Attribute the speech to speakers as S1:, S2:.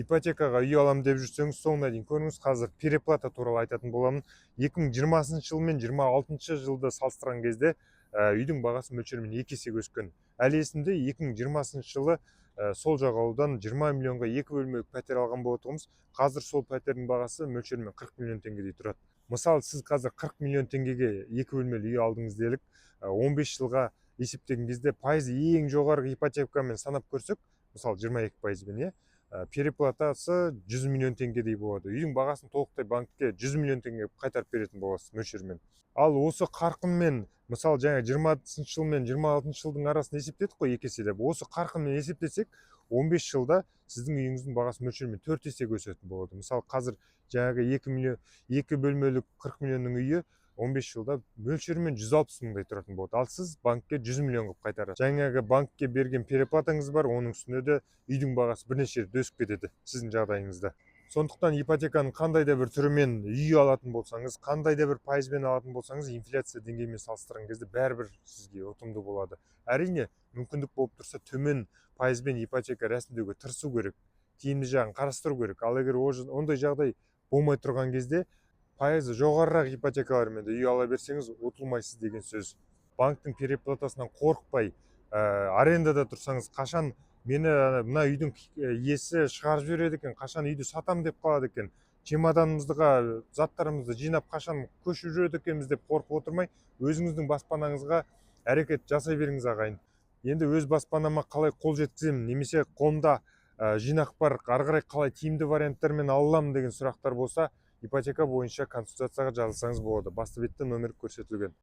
S1: ипотекаға үй алам деп жүрсеңіз, соңына дейін көріңіз. Қазір переплата туралы айтатын боламын. 2020 жыл мен 26 жылды салыстырған кезде үйдің бағасы мөлшерімен 2 есеге өскен. Әлі есімде 2020 жылы сол жағалаудан 20 миллионға 2 бөлмелі пәтер алған болатынбыз. Қазір сол пәтердің бағасы мөлшерімен 40 миллион теңгедей тұрады. Мысалы, сіз қазір 40 миллион теңгеге 2 бөлмелі үй алдыңыз делік. 15 жылға есептеген кезде пайызы ең жоғарғы ипотекамен санап көрсек, мысалы 22%-бен, переплатасы 100 миллион теңгедей болады. Үйдің бағасын толықтай банкке 100 миллион теңге қайтарып беретін боласыз мөлшермен. Ал осы қарқынмен, мысалы жаңа 20 жыл мен 26 жылдың арасын есептедік қой, 2 есе деп. Осы қарқынмен есептесек, 15 жылда сіздің үйіңіздің бағасы мөлшермен 4 есеге өсетін болады. Мысалы, қазір жаңағы 2 бөлмелі 40 миллионның үйі 15 жылда мөлшерімен 160 мыңдай тұратын болады. Ал сіз банкке 100 миллион қылып қайтарасыз. Жаңағы банкке берген переплатаңыз бар, оның үстіне де үйдің бағасы бірнеше рет өсіп кетеді сіздің жағдайыңызда. Сондықтан ипотеканың қандай да бір түрімен үй алатын болсаңыз, қандай да бір пайызбен алатын болсаңыз, инфляция деңгейімен салыстырған кезде бәрібір сізге ұтымды болады. Әрине, мүмкіндік болып тұрса, төмен пайызбен ипотека рәсімдеуге тырысу керек, тиімді жағын қарастыру керек. Ал егер ондай жағдай болмай тұрған кезде, пайызы жоғарырақ ипотекалармен де үй ала берсеңіз, ұтылмайсыз деген сөз. Банктың переплатасынан қорықпай, арендада тұрсаңыз, қашан мені мына үйдің иесі шығарып жібереді екен, қашан үйді сатам деп қалады екен, чемоданымызға заттарымызды жинап қашан көшіп жүреді екенбіз деп қорқып отырмай, өзіңіздің баспанаңызға әрекет жасай беріңіз, ағайын. Енді өз баспанама қалай қол жеткіземін, немесе қолымда жинақ бар, ары қарай қалай тиімді варианттармен аламын деген сұрақтар болса, ипотека бойынша консультацияға жазылсаңыз болады. Басты бетте номер көрсетілген.